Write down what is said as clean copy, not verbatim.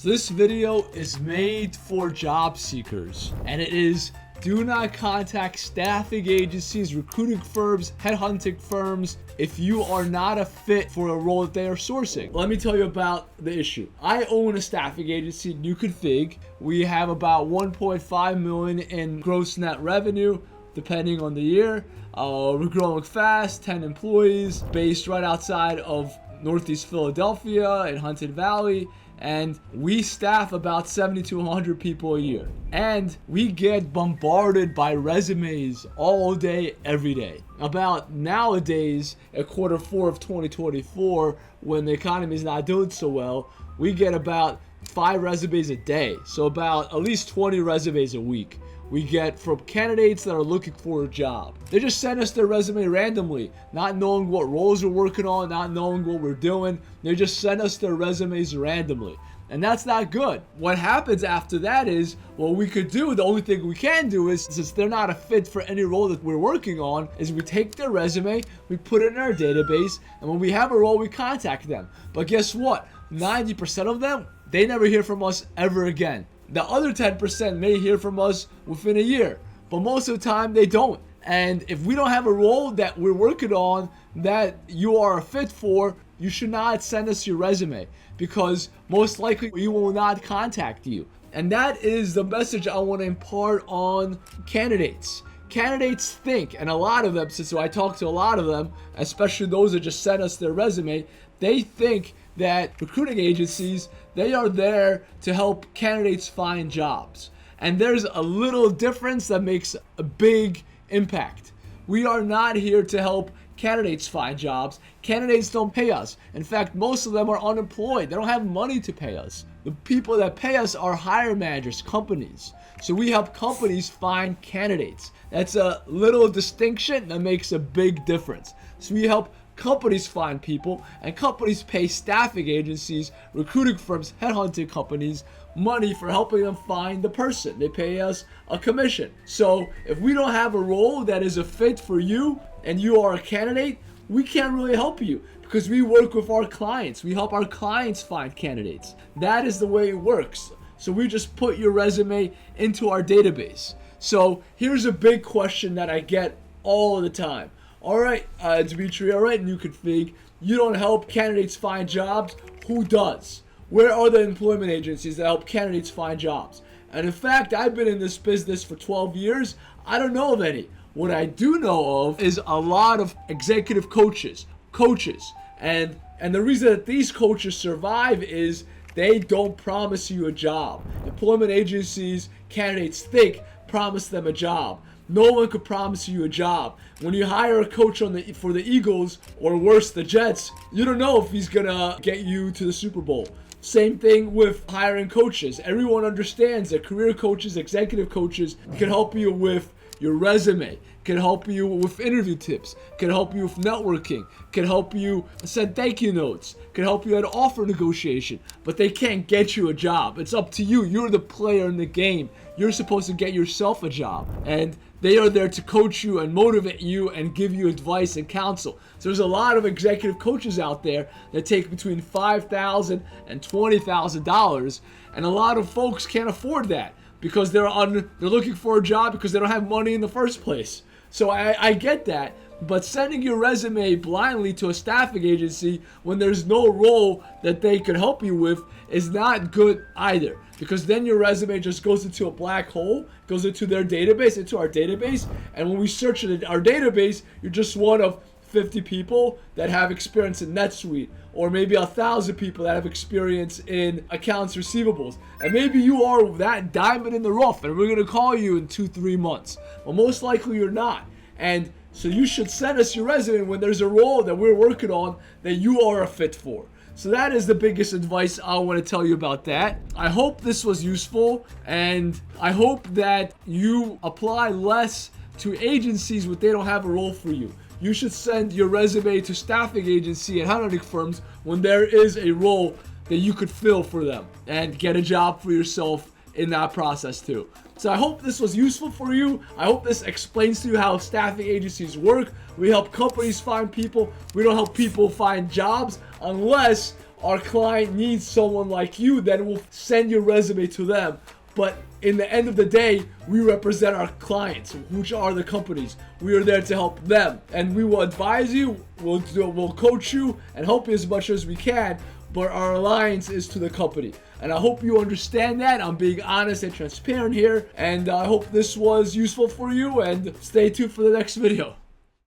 So this video is made for job seekers, and it is: do not contact staffing agencies, recruiting firms, headhunting firms if you are not a fit for a role that they are sourcing. Let me tell you about the issue. I own a staffing agency, NewConfig. We have about 1.5 million in gross net revenue, depending on the year. We're growing fast, 10 employees, based right outside of Northeast Philadelphia in Hunted Valley. And we staff about 70 to 100 people a year. And we get bombarded by resumes all day, every day. About nowadays, at Q4 of 2024, when the economy is not doing so well, we get about 5 resumes a day. So about at least 20 resumes a week we get from candidates that are looking for a job. They just send us their resume randomly, not knowing what roles we're working on, not knowing what we're doing. They just send us their resumes randomly. And that's not good. What happens after that is, what we could do, the only thing we can do is, since they're not a fit for any role that we're working on, is we take their resume, we put it in our database, and when we have a role, we contact them. But guess what? 90% of them, they never hear from us ever again. The other 10% may hear from us within a year, but most of the time they don't. And if we don't have a role that we're working on that you are a fit for, you should not send us your resume, because most likely we will not contact you. And that is the message I want to impart on candidates. Candidates think, and a lot of them, since I talk to a lot of them, especially those that just send us their resume, they think that recruiting agencies, they are there to help candidates find jobs. And there's a little difference that makes a big impact. We are not here to help candidates find jobs. Candidates don't pay us. In fact, most of them are unemployed. They don't have money to pay us. The people that pay us are hiring managers, companies. So we help companies find candidates. That's a little distinction that makes a big difference. So we help companies find people, and companies pay staffing agencies, recruiting firms, headhunting companies money for helping them find the person. They pay us a commission. So if we don't have a role that is a fit for you and you are a candidate, we can't really help you, because we work with our clients. We help our clients find candidates. That is the way it works. So we just put your resume into our database. So here's a big question that I get all the time. All right, Dimitri, all right, NewConfig, you don't help candidates find jobs. Who does? Where are the employment agencies that help candidates find jobs? And in fact, I've been in this business for 12 years. I don't know of any. What I do know of is a lot of executive coaches. And the reason that these coaches survive is they don't promise you a job. Employment agencies, candidates think, promise them a job. No one could promise you a job. When you hire a coach for the Eagles, or worse, the Jets, you don't know if he's gonna get you to the Super Bowl. Same thing with hiring coaches. Everyone understands that career coaches, executive coaches can help you with your resume, can help you with interview tips, can help you with networking, can help you send thank you notes, can help you at offer negotiation, but they can't get you a job. It's up to you. You're the player in the game. You're supposed to get yourself a job, and they are there to coach you and motivate you and give you advice and counsel. So there's a lot of executive coaches out there that take between $5,000 and $20,000, and a lot of folks can't afford that, because they're looking for a job because they don't have money in the first place. So I get that, but sending your resume blindly to a staffing agency when there's no role that they could help you with is not good either, because then your resume just goes into a black hole, goes into their database, into our database, and when we search in our database, you're just one of 50 people that have experience in NetSuite, or maybe 1,000 people that have experience in accounts receivables. And maybe you are that diamond in the rough, and we're gonna call you in 2-3 months. Well, most likely you're not. And so you should send us your resume when there's a role that we're working on that you are a fit for. So that is the biggest advice I want to tell you about that. I hope this was useful, and I hope that you apply less to agencies when they don't have a role for you. You should send your resume to staffing agency and headhunting firms when there is a role that you could fill for them, and get a job for yourself in that process too. So I hope this was useful for you. I hope this explains to you how staffing agencies work. We help companies find people. We don't help people find jobs unless our client needs someone like you, then we'll send your resume to them. But in the end of the day, we represent our clients, which are the companies. We are there to help them, and we will advise you, we'll coach you, and help you as much as we can. But our alliance is to the company. And I hope you understand that. I'm being honest and transparent here. And I hope this was useful for you. And stay tuned for the next video.